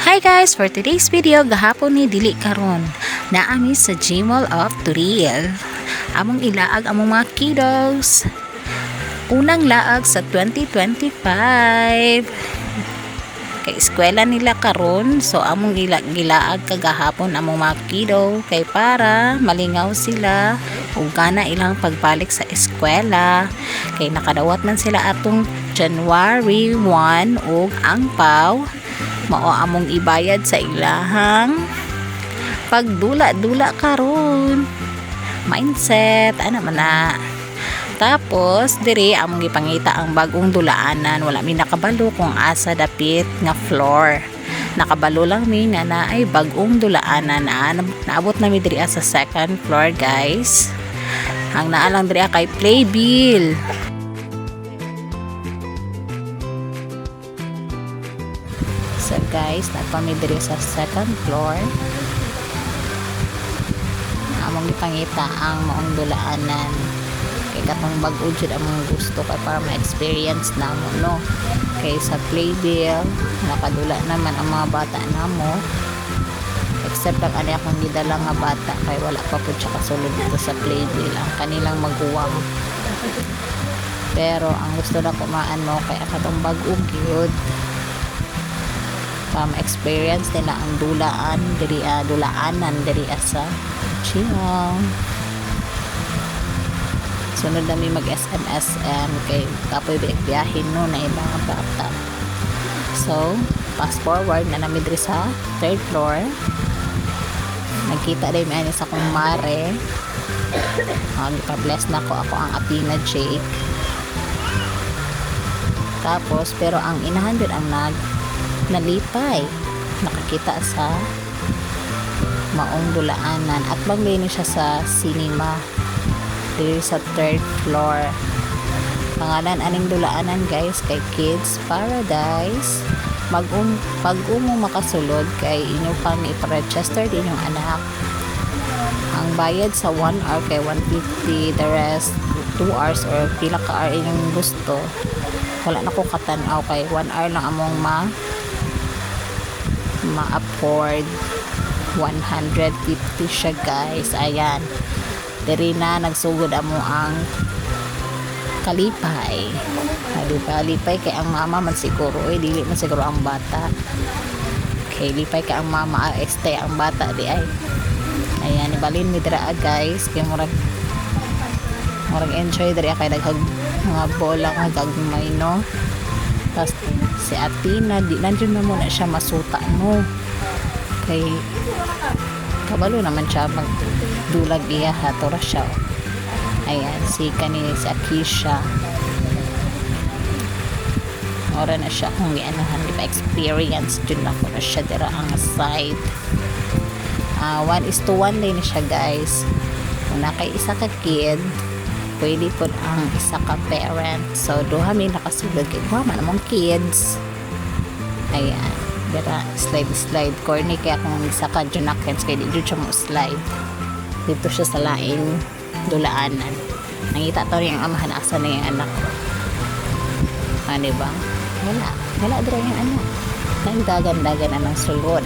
Hi guys, for today's video gahapon ni dili karon naami sa Gmall of Turil. Among ilaag among mga kiddos. Unang laag sa 2025. Kay eskwela nila karon, so among gilaag kagahapon among mga kiddo kay para malingaw sila ug kana ilang pagbalik sa eskwela. Kay nakadawat man sila atong January 1 ug angpaw mao among ibayad sa ilahang pagdula-dula karon. Mindset ana man na. Tapos diri among gipangita ang bagong dulaanan, wala mi nakabalo kung asa dapit nga floor. Nakabalo lang mi nga naay bagong dulaanan na naabot na mi diri sa second floor guys. Ang naa lang diri kay Playbill. So guys, nagpami diri sa second floor. Among gipangita ang maong dulaanan. Kay katong bag-o jud among gusto kay para ma-experience namo no. Kay sa Playbill nakadula naman ang mga bata namo. Except ang ani akong gidala nga bata kay wala pa pud siya kasulod dito sa Playbill ang kanilang maguwang. Pero ang gusto na ko maano kay katong bag-o gyud para ma-experience nila ang dulaanan diri sa Gmall. Sunod na may mag-SMSM kay kapoy biyahin no na ibang bata. So, fast forward na namin diri sa third floor. Nagkita din may sa kong mare. Ipa-bless na ako ang Athena Jake. Tapos, pero ang inahan din ang nalipay. Nakakita sa maong dulaanan at bangay siya sa cinema dito sa third floor. Pangalan aning dulaanan guys kay Kids Paradise. Pag-umo makasulod kay inyo pang i-register din yung anak. Ang bayad sa 1 hour kay 150, the rest 2 hours or pila ka hour inyong gusto. Wala na ko katanaw kay 1 hour lang among ma-afford. 150 siya guys. Ayan, diri na nagsugod amo ang kalipay. Kalipay kay ang mama man siguro dili man siguro ang bata. Kay lipay kay ang mama este ang bata di ay. Ayan, ibalin mi dira guys kay murag enjoy diri kay daghang mga bola nga gagmay no. Tapos si Athena di nandiyon na muna siya masuta no. Kay kabalo naman siya magdulag iya hatora siya. Ayan, si Akisha ora na siya kung gianahan di pa experience dun ako na siya dira ang side. 1:1 din siya guys. Kung nakay isa ka kid pwede po ang isa ka parent, so duha may nakasulod kay duha man among kids. Ayan, dira slide corny kaya kung isa ka junakens kay di jud siya mo slide dito siya sa laing dulaanan. Nangita to yung amahan asa na yung anak ko. Diba? Wala dira yung anak. Nang dagan-dagan anang sulod.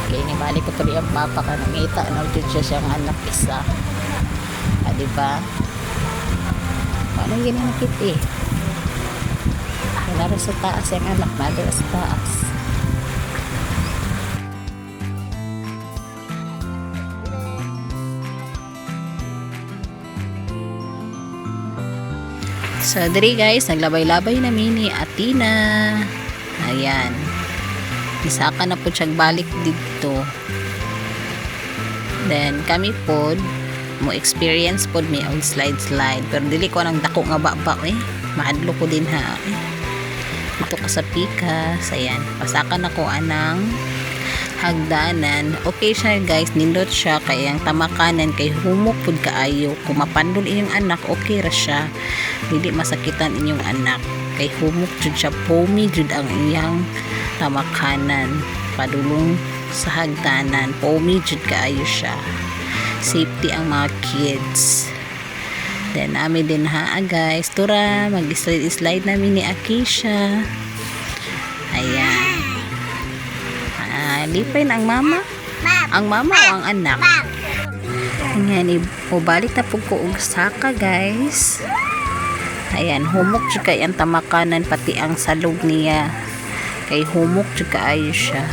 Okay, nibalik ko tuloy ang papa ka nangita dito siya siyang anak isa. Diba? Walang ginanakit naro sa taas yung anak na dira sa taas. So diri guys, naglabay-labay na mini Athena. Ayan, isa ka na po siyang balik dito. Then kami po mo experience po may og slide pero dili ko nang dako nga baba maadlo ko din ha dito ka sa Pikas. Ayan, pasakan ako anang hagdanan. Okay siya guys, nindot siya kay ang tamakanan kay humok pud kaayo. Kung mapandol inyong anak okay ra siya, dili masakitan inyong anak kay humok jud siya, foamy jud ang iyang tamakanan. Padulong sa hagdanan foamy jud kaayo siya. Safety ang mga kids. Then ami din ha guys, tura mag-slide namin ni Akisha. Ayan. Lipay na ang mama. Ang mama o ang anak? Ngayon, balik na po ko og saka, guys. Ayan, humok siya kay ang tamakanan, pati ang salog niya. Kay humok siya kaayo siya.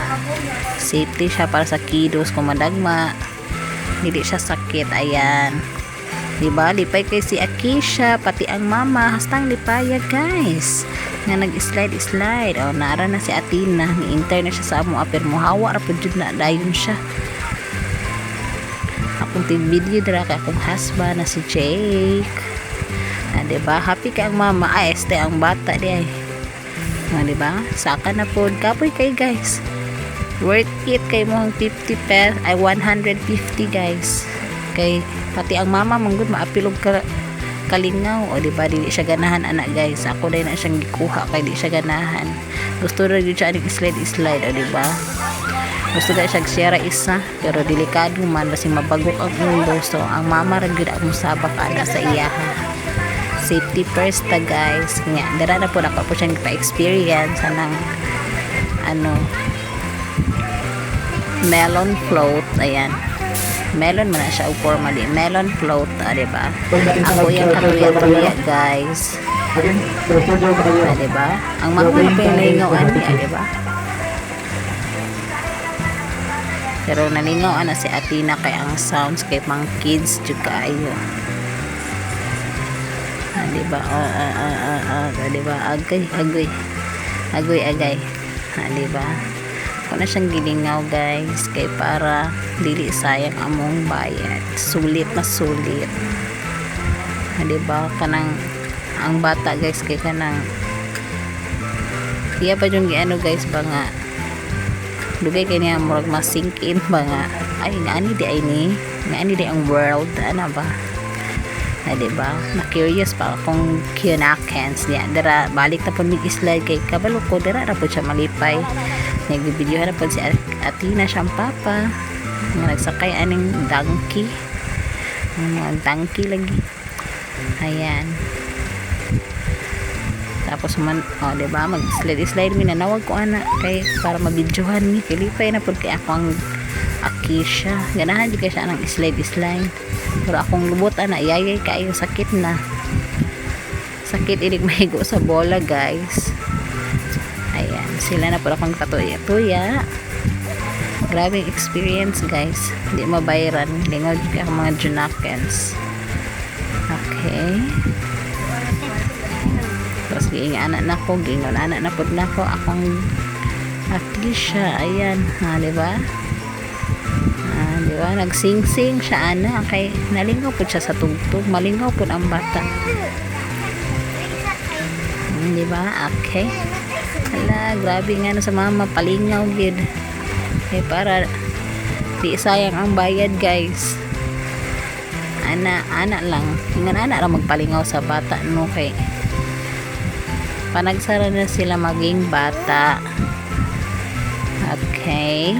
Safety siya para sa kiddos kung madagma. Hindi siya sakit. Ayan. Diba? Lipay kay si Akisha, pati ang mama. Hastang lipaya, guys. Nga nag-slide. O, naara na si Atina. Ni-inter na siya sa amo. Pero muhawa, rapod yun na. Dayon siya. Akong tig-video dira kay akong husband na si Jake. Diba? Happy ka ang mama. Este ang bata di ay. Diba? Saka na po. Kapoy kay, guys. Worth it kay mo ang 50 pesos. Ay, 150, guys. Kay pati ang mama manggod maapilog ka kalingaw o diba dili siya ganahan anak, guys. Ako dai na siyang gikuha kay di siya ganahan. Gusto ra gyud siya aning slide o diba. Gusto na siya share isa pero delikado man basing mabagok ang ulo. So ang mama ra gyud ang musabak ana sa iyaha. Safety first ta, guys. Nya dara na po nako po siyang pa-experience anang melon float. Ayan. Melon man na siya o formally. Melon float, diba? Ako yung katuya-tuya, guys. Diba? Ang mga pa yung nalingawan niya, diba? Pero nalingawan na si Atina kay ang sounds kay mga kids juga ayo. Diba? Diba? Agay. Diba? Ako na siyang gilingaw, guys, kay para dili sayang among bayad. Sulit na sulit. Diba? Kanang ang bata, guys, kay kanang iya pa yung giano, guys, ba nga dugay kay niya murag masink in ba nga ay ngaani di ang world ano ba. Diba? Na-curious pa akong kinakens niya. Dara, balik na po mag-slide kay kabalo ko. Dara na po siya malipay. Nag-videohan na po si Atina siyang papa. Nagsakay aning donkey. Donkey lagi. Ayan. Tapos man, diba? Mag-slide mi na nawag ko ana kay para mabidyohan mi. Kilipay na po kay akong Akisha. Ganahan di kay siya ng slide. Pero akong lubot ana iyayay kayo sakit na. Sakit inig mahigo sa bola, guys. Ayan, sila na po akong katuya-tuya. Grabe experience, guys. Hindi mabayaran. Lingod ka mga junakens. Okay. Tapos giinganan na ko, gingunanan na po na ko akong Akisha. Ayan, diba? Diba? Nagsing-sing siya ana kay nalingaw po siya sa tugtog. Malingaw po ang bata. Diba? Okay. Hala, grabe nga na sa mama palingaw gid. Eh para di sayang ang bayad, guys. Ana lang. Ingan ana ra magpalingaw sa bata no kay panagsara na sila maging bata. Okay.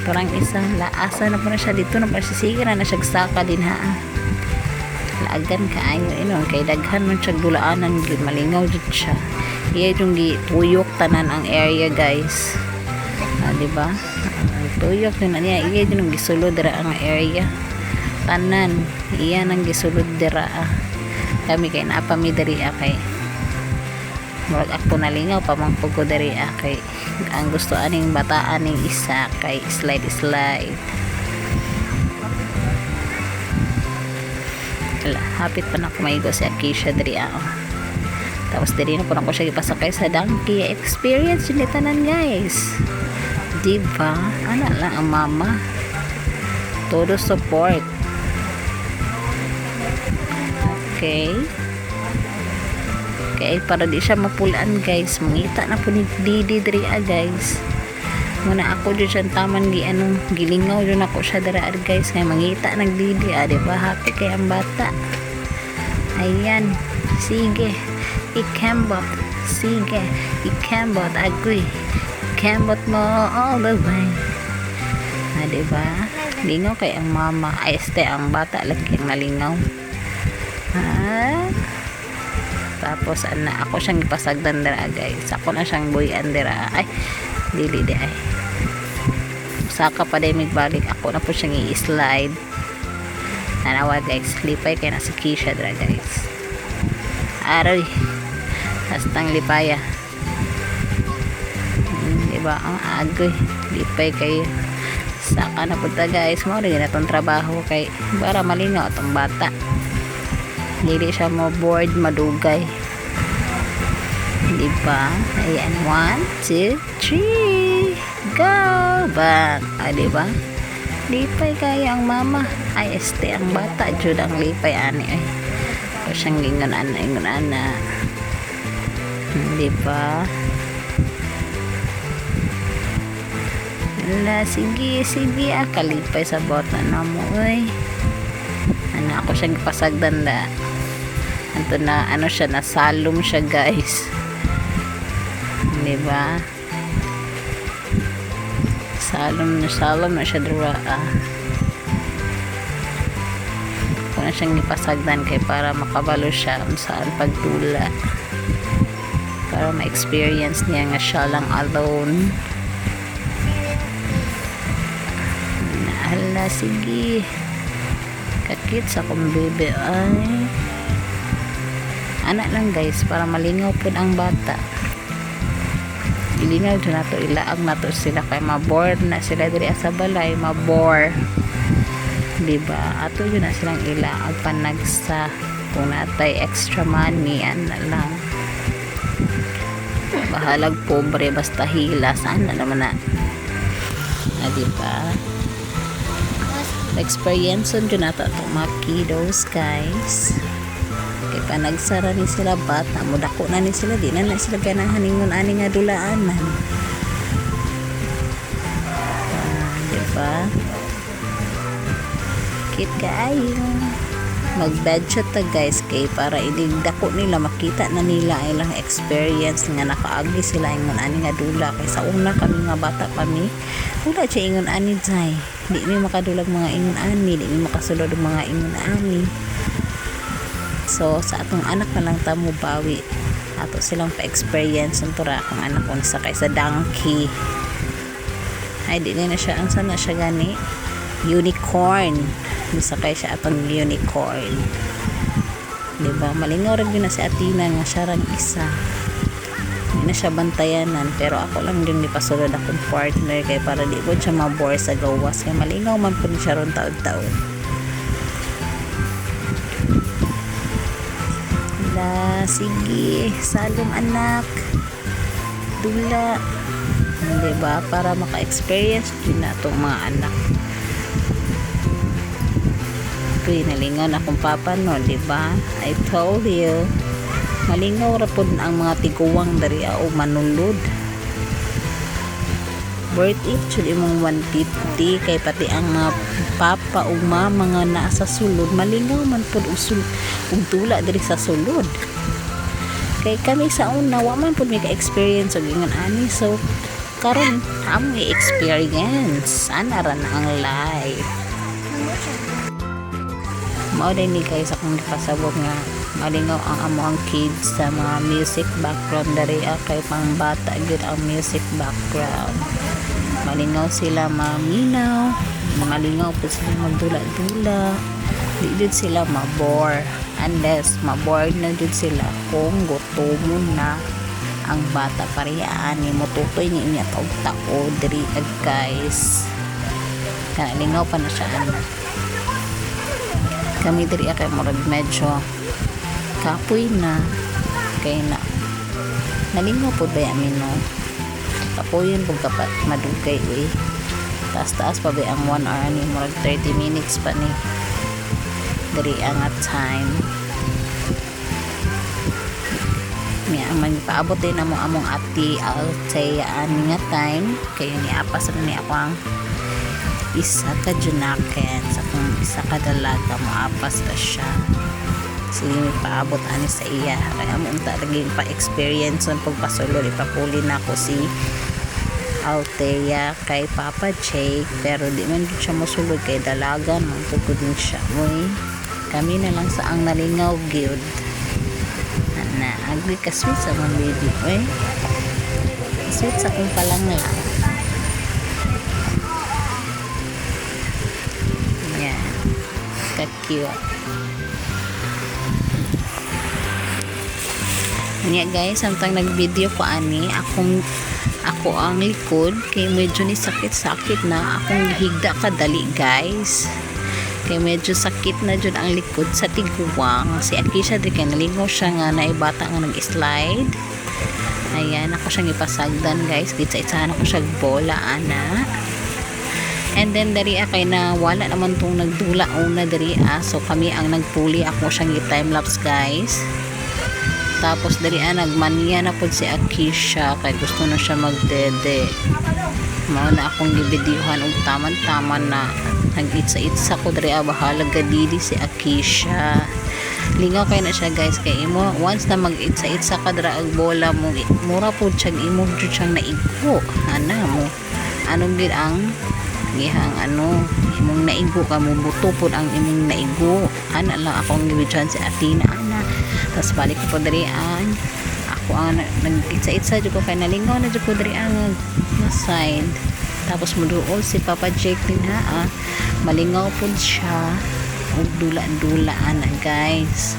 Turang isa laasa na po na siya dito na pasisigira na siya saka din ha. Laagan kaayo inon kay daghan man siya dulaanan gyud malingaw jud siya. Iya yung tuyok tanan ang area, guys. Diba? Tuyok din niya. Iya yung gisulod dira ang area. Tanan. Iya nang gisulod dira. Kami kay naapami diri kay murag ako nalingaw pamangpog ko diri kay ang gusto aning bataan ning isa kay slide. Hapit pa na kumaigo si Akisha diri tapos diri na po na ko siya ipasakay sa donkey. Experience yun tanan, guys. Diba? Ano lang ang mama. Todo support. Okay. Okay, para di siya mapulaan, guys. Mangita na po ni Didi diri guys. Muna ako dyan siya taman gilingaw dyan ako siya dira guys. Kaya mangita ng Didi. Diba? Happy kay ang bata. Ayan. Sige. Ikembot. Sige. Ikembot. Agree. Ikembot mo all the way. Diba? Lingaw kay ang mama. Ay, ang bata lagi ang nalingaw. Tapos ako siyang ipasagdan dira guys. Ako na siyang buyan dira. Ay, dili di ay. saka pa din magbalik ako na po siyang i-slide. Nanawa guys, lipay kay na si Keisha dra guys. Aroy, hastang lipaya. Diba ang agoy, lipay kayo. Saka na po ta guys, mo rin na itong trabaho kay para malingaw itong bata. Hindi siya mo bored, madugay. Diba? Ayan, 1, 2, 3 go! Bang! Diba? Lipay kaya ang mama. Ay, ang bata. Jud ang lipay, ani. Ay. O siyang ingon-ana. Diba? Ala, sige. Kalipay sa bota na mo, uy. Ako siyang pasagdan na. Anto na, siya, nasalom siya, guys. Diba? Salom na siya dura. Kung na siyang ipasagdan kay para makabalo siya saan pagtula. Para ma-experience niya nga siya lang alone. Hala, sige. Kakit sa kong bebe ay. Anak lang guys, para malingaw po ang bata. Ilingaw dyan nato, ilaag nato sila kay mabore na sila diri sa balay, mabore. Diba? Ato yun na silang ilaag panagsa kung natay extra money, na lang. Bahalag pobre, basta hila. Saan na naman na? Diba? Experience dyan nato itong mga kiddos, guys. Kaya pa nagsara ni sila bata, mudako na ni sila, di na sila ganahan ningon ani nga dulaanan. Diba? Kit kaayo. Mag-budget ta guys, kay para iligdako nila, makita na nila ilang experience nga nakaagi sila ingon ani nga dula. Kay sa una kami nga bata kami, wala siya ingon ani jay. Di mi makadulag mga ingon ani, di mi makasulod mga ingon ani. So, sa atong anak na lang tamo bawi. Ato silang pa-experience ng tura akong anak ko sakay sa donkey. Ay, di na siya. Ang sana siya gani? Unicorn. Sakay siya atong unicorn. Diba? Malingaw rin na si Atina nga siya rin isa. Hindi na siya bantayanan. Pero ako lang din ipasulod akong partner kay para di ko siya mabore sa gawas. Kaya malingaw man po siya ron taon-taon. Sige, salom anak, dula, diba? Para maka-experience din na itong mga anak. Uy, nalingaw na akong papa no, diba? I told you, malingaw rapod ang mga tiguwang dari o manulod. Worth it, chuli mong 150 kay pati ang mga papa o mama nga nasa sulod, malingaw man po tula diri sa sulod. Kay kami sa una, wa man po may ka-experience o gingan ani. So, karon amo i-experience. Ana ra na ang life. Mao din ni guys akong pasabog nga malingaw ang amo ang kids sa mga music background dari kay pang bata gyud ang music background. Malingaw sila maminaw, malingaw po sila magdula-dula, di jud sila mabore unless mabore na jud sila kung gutomon na ang bata pariyaan ni motutoy niya taog-taog diri guys. Kalingaw pa na siya kami diri kay murag medyo kapoy na kay na nalingaw po ba yamin no kapoyon pag kapat madugay taas pa ba ang 1 hour ni murag 30 minutes pa ni diri ang time niya ang magpaabot din among ati Althea ani nga time kayo ni apas rin ni ako ang isa ka junaken sa kung isa ka dalaga mo apas na siya sige may paabot ani sa iya kaya mo unta laging pa-experience ng pagpasulod ipapuli na ko si Althea kay Papa Jake pero di man siya mosulod kay dalagan man pugod din siya moy kami na lang sa ang nalingaw gyud na agri ka sweet sa mga baby sweet sa kung palang lang cute. Niya guys, samtang nag-video ko ani, ako ang likod kay medyo ni sakit na akong higda kadali guys. Kay medyo sakit na jud ang likod sa tiguwang. Si Akisha di kay nalingaw siya nga na ibata nga nag-slide. Ayan, ako siyang ipasagdan guys. Kitsa-itsahan ako siya bola ana. And then dari kay na wala naman tong nagdula una dari so kami ang nagpuli, ako siyang i-time lapse guys. Tapos dari nagmaniya na po si Akisha kay gusto na siya magdede. Mao na akong gibidyohan og taman-taman na nag-itsa-itsa ko dari bahala gadidi si Akisha. Lingaw kay na siya guys kay imo once na mag-itsa-itsa ka dra og bola mo mura po siya imo jud siyang naigo. Ana mo anong gid ang gihang imong naigo ka mo buto pod ang imong naigo. Ana lang akong gibidyohan si Atina ana. Tapos balik ko po dari ako ang nag-itsa-itsa jud ko kay nalingaw na jud ko dari ang side. Tapos muduol si Papa Jake din malingaw po siya og dula-dula ana guys.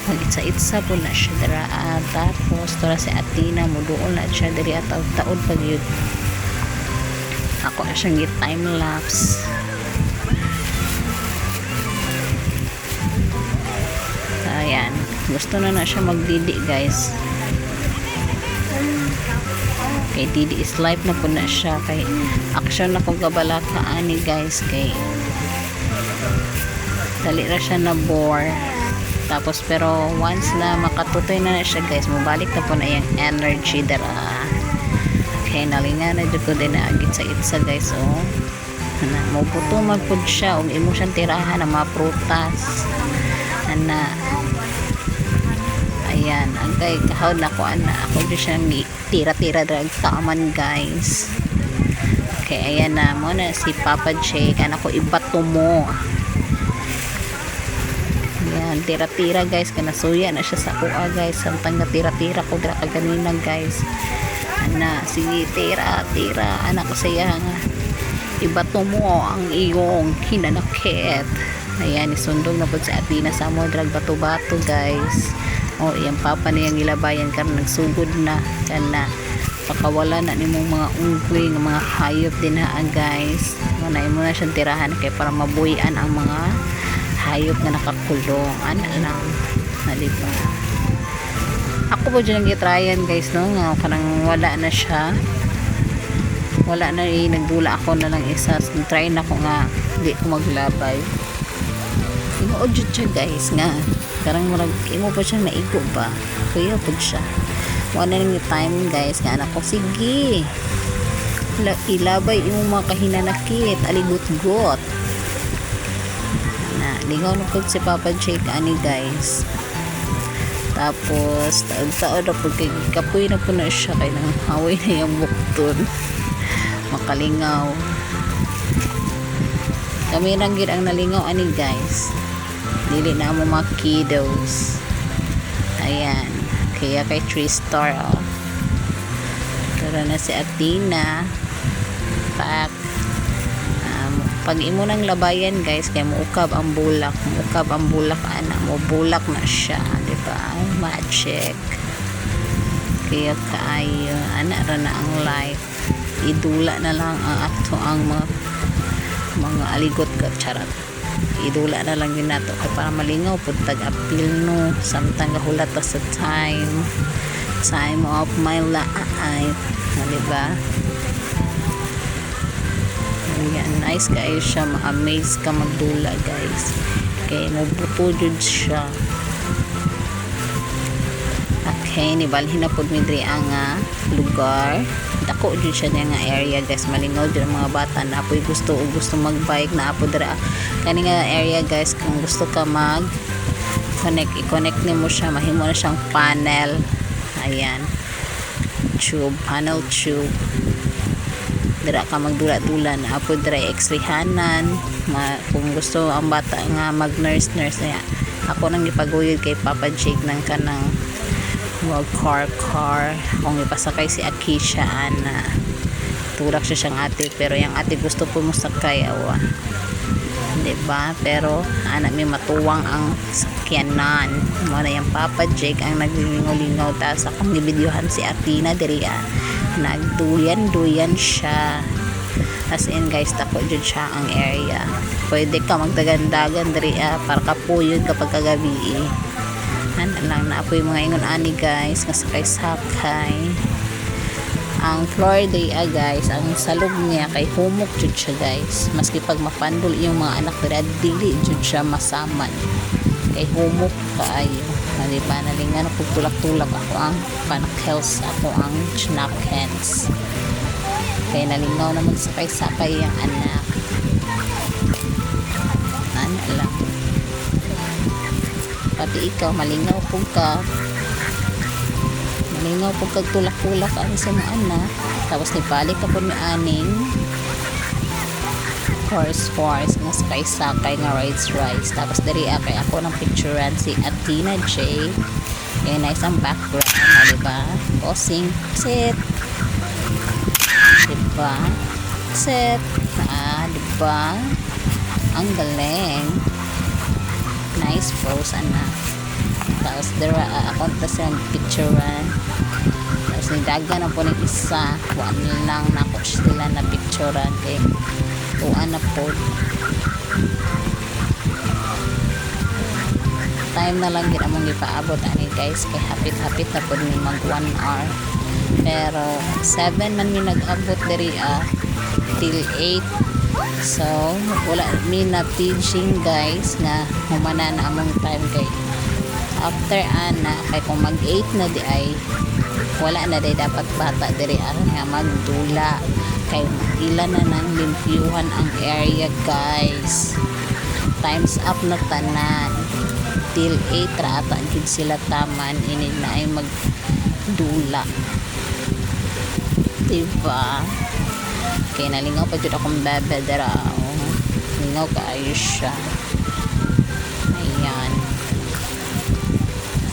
Mag-itsa-itsa po na siya dira tapos tora si Atina muduol na siya dari taud pag yun. Ako na siyang time lapse. Ayan, gusto na siya magdidi guys. Kay didi is life na po na siya kay action na kong gabalaka ani guys kay dali ra siya na bore. Tapos pero once na makatutoy na siya guys mabalik na po na yung energy dara. Okay, nalinga na dito ko din na agit sa guys na mabuto magpud siya og imo siyang tirahan na mga prutas ana. Ayan, ang kay kahawd na ko ako di siyang tira-tira drag taman guys. Okay, ayan na mo na si Papa Jake ko ibato mo. Ayan, tira-tira guys kanasuya na siya sa kuha guys samtang na tira-tira ko dra kaganina guys. Ana, sige tira-tira anak ko saya nga ibato mo ang iyong kinanakit. Ayan, isundog na po sa Atina sa mo drag bato-bato guys. Yung papa niyang gilabayan karon nagsugod na kana pakawala na nimong mga unggoy nga mga hayop din guys. Manay mo na siyang tirahan kay para mabuhian ang mga hayop na nakakulong. Ana lang nalipa. Ako po dyan gitrayan guys no nga kanang wala na siya. Wala na nagdula ako na lang isa. Try na ko nga hindi ko maglabay. Inood siya guys nga karang murag imo pa siyang naigo ba kuya po siya wala nang time guys nga anak ko sige ilabay imo mga kahinanakit aligot-got na lingaw na po si Papa Jake ani guys. Tapos taod-taod na po kay kapoy na po na siya kay nang haway na yung bukton makalingaw kami lang gid ang nalingaw ani guys. Dili na mo mga kiddos. Ayan. Kaya kay 3-star Tara na si Atina. Pag imo nang labayan guys kay muukab ang bulak. Muukab ang bulak ana. Mo bulak na siya. Diba? Magic. Kaya kaayo. Ana ra na ang life. Idula na lang ang ato ang mga aligot ka charat. Idula na lang yun nato kay para malingaw po tag-appeal no samtang gahulat sa time of my life diba? Ayan, nice kayo siya ma-amaze ka magdula guys kay mabuto jud siya. Okay, nibalhin na po midri ang lugar dako jud siya nga area guys malingaw jud ang mga bata na apoy gusto magbike na apo dira kani nga area guys kung gusto ka mag i-connect nimo siya mahimo na siyang panel. Ayan, panel tube dira ka magdula-dula na apo dira x-rayhanan kung gusto ang bata nga mag nurse niya ako nang gipaguyod kay Papa Jake ng kanang car kung ipasakay si Akisha na tulak siya siyang ate pero yung ate gusto po mo sakay diba? Pero anak may matuwang ang sakyanan mo na yung Papa Jake ang naglingaw-lingaw ta sa kung nibidyohan si Athena diri nagduyan-duyan siya. As in guys, tako dyan siya ang area. Pwede ka magdagandagan diri para kapuyod kapag kagabi lang na apoy mga ingon ani guys nga sakay-sakay. Ang floor day guys, ang salog niya kay humok jud siya guys. Maski pag mapandol yung mga anak dira dili jud siya masaman. Kay humok kaayo. Diba nalingan ako tulak-tulak ako ang panakels, ako ang chinakens. Kaya nalingaw na magsakay-sakay ang anak. Ano lang. Pati ikaw malingaw po ka. Malingaw po kag tulak-tulak ang sa mga anak. Tapos nibalik ka po ni aning horse nga sakay-sakay nga rides. Tapos dari kay ako ng picturean si Athena J. Kaya nice ang background, diba? Posing, sit. Diba? Sit. Diba? Ang galing. Nice pose, anak. Tapos there ako sa picturean. Tapos nidaga na po ng isa. One lang na ako sila na picturean. Kaya tuan na po. Time na lang din among ipaabot ani guys. Kaya hapit-hapit na po ni mag 1 hour. Pero 7 man mi nag-abot diri till 8. So wala mi na teaching guys na humana na among time kay after ana kay kung mag 8 na di ay wala na day dapat bata diri nga magdula kay ilan na nang limpyuhan ang area guys. Times up na tanan till 8 ra ata gid sila taman ini na ay magdula, diba? Kaya nalingaw pa dyan akong bebe dara. Lingaw kaayo siya. Ayan.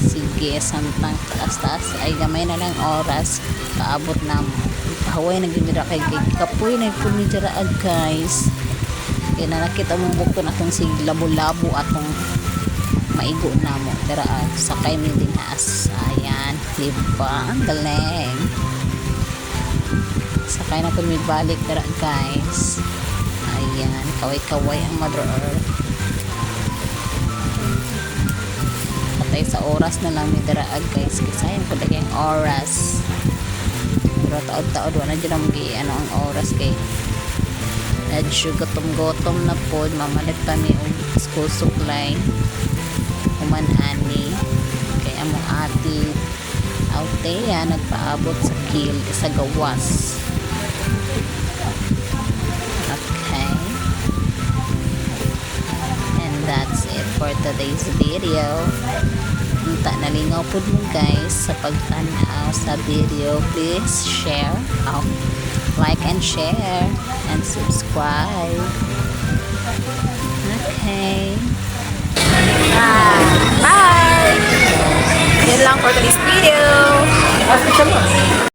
Sige, samtang taas-taas ay gamay na lang oras. Kaabot na mo. Pahaway na gimira kay kapoy na kumidira guys. Kaya na nakita mong bukto na itong sig labo-labo atong maigo na mo. Dara sakay mi din as. Ayan. Diba? Ang galing. Sakay na po may balik dara guys. Ayan, kaway-kaway ang Mother Earth. Patay sa oras na lang may dara guys. Kisayang po lagi ang oras. Pero taod-taod wala dyan ang ang oras kay medyo gutom-gutom na po. Mamalit pa may school supply umanani kaya mo ati Altea nagpaabot sa kill sa gawas. Okay, and that's it for today's video. Unta nalingaw po mo guys sa pagtanaw sa video. Please share, like and share and subscribe. Okay, bye. Yun lang for today's video.